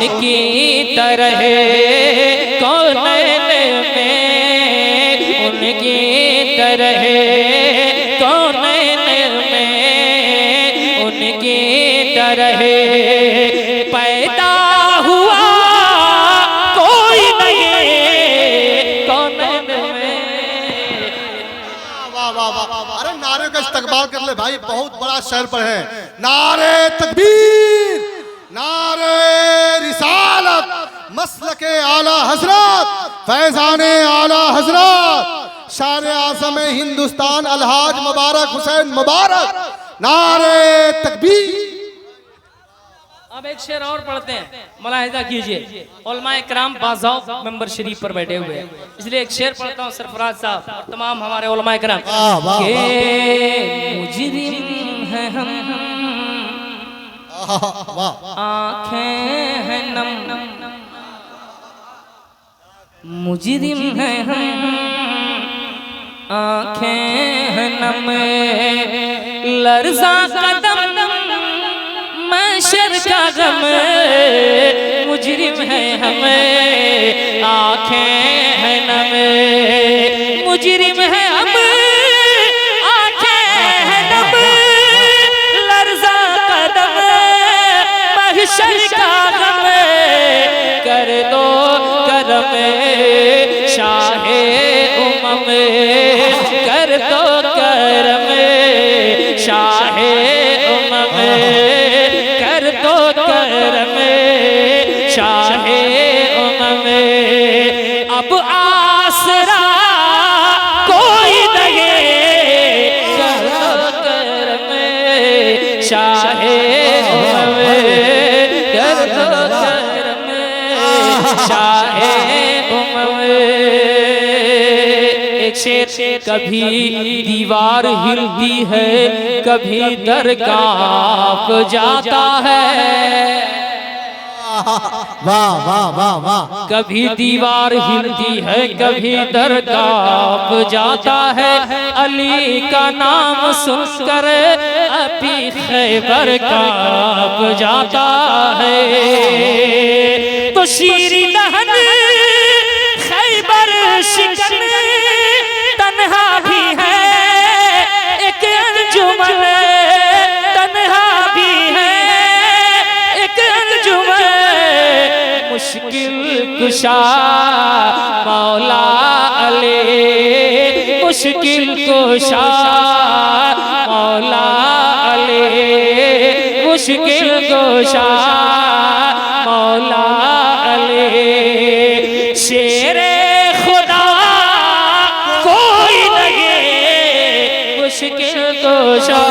उनकी तरह कौनैन में, उनकी तरह कौनैन में, उनकी तरह पैदा हुआ कोई नहीं कौनैन में। वाह वाह वाह, अरे नारे का इस्तकबाल कर ले भाई, बहुत बड़ा शहर पर है। नारे तकबीर, नारे रिसालत, मसलके आला हजरत, फैजाने आला हजरत, शार आज़म हिंदुस्तान अलहाज मुबारक हुसैन मुबारक, नारे तकबीर। अब एक शेर और पढ़ते हैं, मुलाहिजा कीजिए। उलमाए किराम बाज़ाओ मेंबर शरीफ पर बैठे हुए हैं, इसलिए एक शेर पढ़ता हूँ सरफराज साहब और तमाम हमारे उलमाए किराम के। मुजरिम हैं हम, आँखें हैं नम, मुजरिम हैं हम, आँखें हैं नम, लर्ज़ा कदम महशर का गम, मुजरिम है हम, आँखें हैं नम, मुजरिम है हम, आँखें हैं नम, लर्ज़ा कदम महशर का गम, कर दो करम शाहे उमम, कर दो करम शाहे उमम, कर दो करम शाहे उमम। अब आसरा कोई लगे, कर दो करम शाहे उमम, कर दो करम शाहे उमम। एक शेर, कभी दीवार हिलती है, कभी दर कांप जाता है। वाह वाह वाह वाह, कभी दीवार हिलती है, कभी दर कांप जाता है, अली का नाम सुनकर अभी खैबर कांप जाता है। तो शीरी लहन खैबर शिकन तन्हा भी है, एक अंजुमन तन्हा भी है, एक अंजुमन मुश्किल कुशा मौला अली, मुश्किल कुशा मौला अली, मुश्किल कुशा मौला अली। शेरे खुदा कोई लगे, मुश्किल कुशा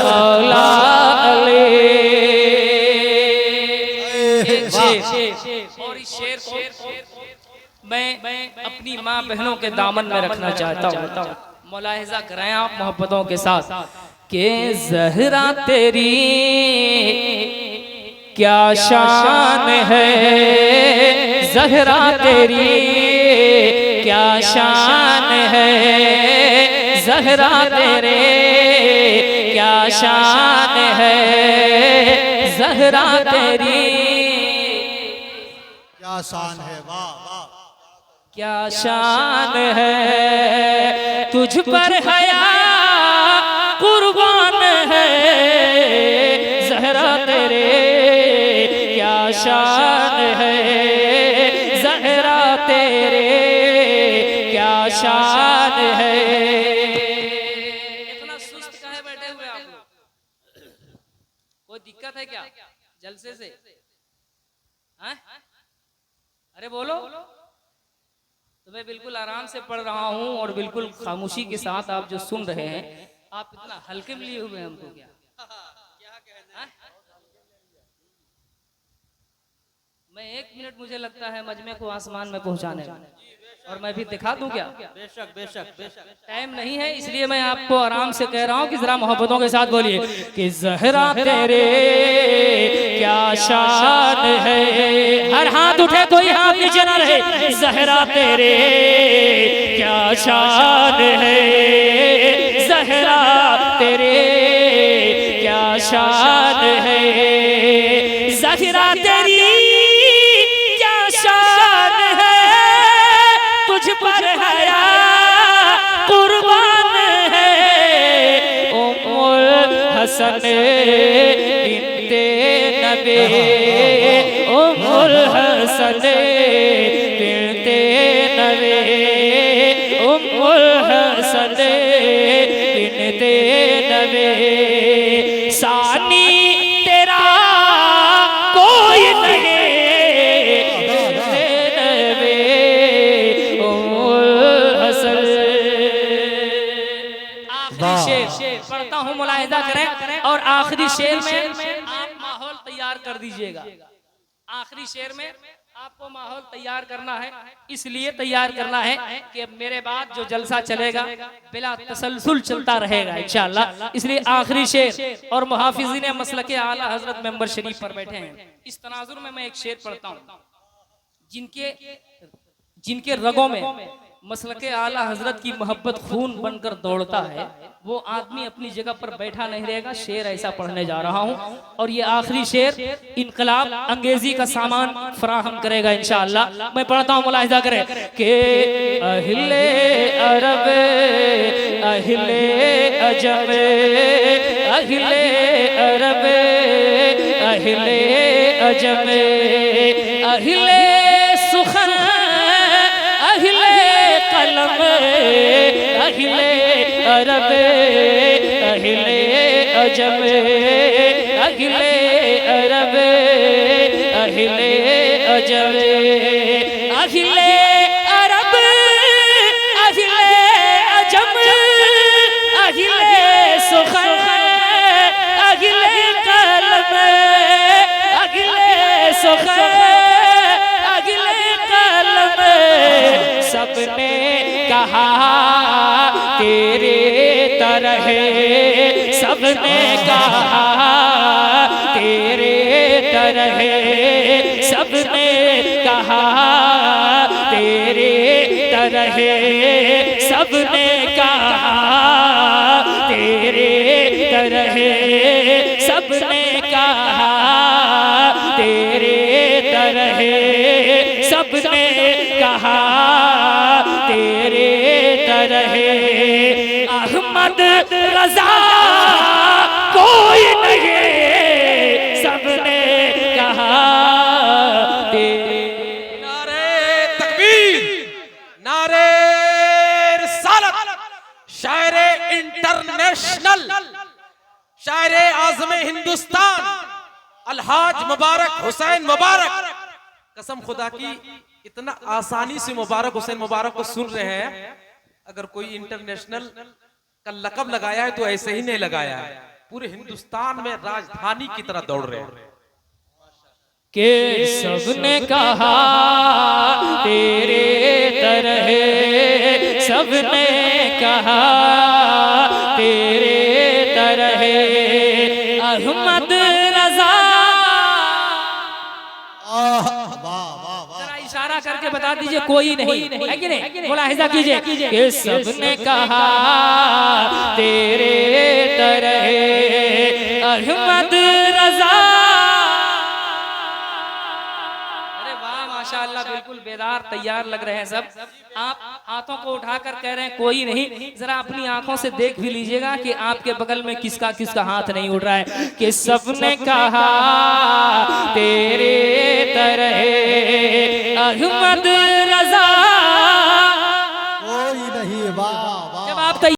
मौला अली। और इस शेर को मैं अपनी माँ बहनों के दामन में रखना चाहता हूँ। मुलाहिजा कराएं आप मोहब्बतों के साथ कि ज़हरा तेरी क्या शान है, ज़हरा तेरी क्या शान है, ज़हरा तेरे क्या शान है, ज़हरा तेरी क्या शान है। वाह वाह, क्या शान है, तुझ पर हया कुर्बान है, ज़हरा तेरे क्या शान है, ज़हरा तेरे क्या शान है। इतना सुस्त काहे बैठे हुए आप लोग? कोई दिक्कत है क्या जलसे से? हाँ? अरे बोलो। तो मैं बिल्कुल आराम से पढ़ रहा हूँ और बिल्कुल खामोशी के साथ आप जो सुन रहे हैं, आप इतना हल्के में लिए हुए हैं हमको क्या? मैं 1 मिनट मुझे लगता है मजमे को आसमान में पहुंचाने में, और मैं भी दिखा दूं क्या? बेशक बेशक बेशक। टाइम नहीं है इसलिए मैं आपको आराम से कह रहा हूँ कि जरा मोहब्बतों के साथ बोलिए कि ज़हरा तेरे क्या शान है। हर हाथ उठे, कोई हाथ नीचे ना रहे। ज़हरा तेरे क्या शान है, ज़हरा तेरे क्या शान है, ज़हरा तेरी हसन बिनते नबी उम्मुल हसन बिनते नबी उम्मुल हसन बिनते नबी सानी तेरा कोई नहीं बिनते नबी उम्मुल हसन। आखिरी शेर पढ़ता हूँ, मुलाहिजा करें और आखिरी शेर में आप माहौल तैयार कर दीजिएगा। आखिरी शेर में आपको माहौल तैयार करना है, इसलिए तैयार करना है कि अब मेरे बाद जो जलसा चलेगा बिला तसलसल चलता रहेगा इंशाअल्लाह। इसलिए आखिरी शेर और मुहाफिज़ीन मसलके आला हजरत मेंबर शरीफ पर बैठे हैं। इस तनाजुर में मैं एक शेर पढ़ता हूँ। जिनके रगों में मसलके आला हजरत की मोहब्बत खून बनकर दौड़ता है, वो आदमी अपनी जगह पर बैठा नहीं रहेगा। शेर ऐसा पढ़ने जा रहा हूँ और ये आखिरी शेर इनकलाब अंगेजी का सामान फराहम करेगा इंशाअल्लाह। मैं पढ़ता हूँ, मुलाहिजा करें कि अहले अरब अहले अजम अहले अरब अहले अजम अहले सुखन अहले कलम अहले अरब अहले अजम अहले अरब अहले अजम अहले अरब अहले अजम अहले सुखन अहले कलम अहले सुखन अहले कलम सबने कहा तेरे तरह सबने कहा तेरे तरह सबने कहा तेरे तरह सबने कहा तेरे तरह सबने कहा तेरे तरह सबने कहा तेरे तरह अहमद रजा कोई नहीं सबने कहा नारे तकबीर, नारे रिसालत, शायर इंटरनेशनल, शायर आज़म हिंदुस्तान अलहाज मुबारक हुसैन मुबारक। कसम खुदा की इतना आसानी से मुबारक हुसैन मुबारक को सुन रहे हैं। अगर कोई इंटरनेशनल का लक़ब लगाया है तो ऐसे ही नहीं लगाया है, पूरे हिंदुस्तान में राजधानी की तरह दौड़ रहे हैं। के सबने कहा तेरे तरह सबने कहा तेरे तरह अहमद रजा। जरा इशारा करके बता दीजिए कोई नहीं है कि नहीं, मुलाहिजा कीजिए कि सबने कहा तेरे तरह अहमद रजा। माशाअल्लाह बिल्कुल बेदार तैयार लग रहे हैं सब। आप हाथों को उठाकर कह रहे हैं कोई नहीं, जरा अपनी आंखों से देख भी लीजिएगा कि आपके बगल में किसका किसका हाथ नहीं उठ रहा है। कि सबने कहा तेरे तरह अहमद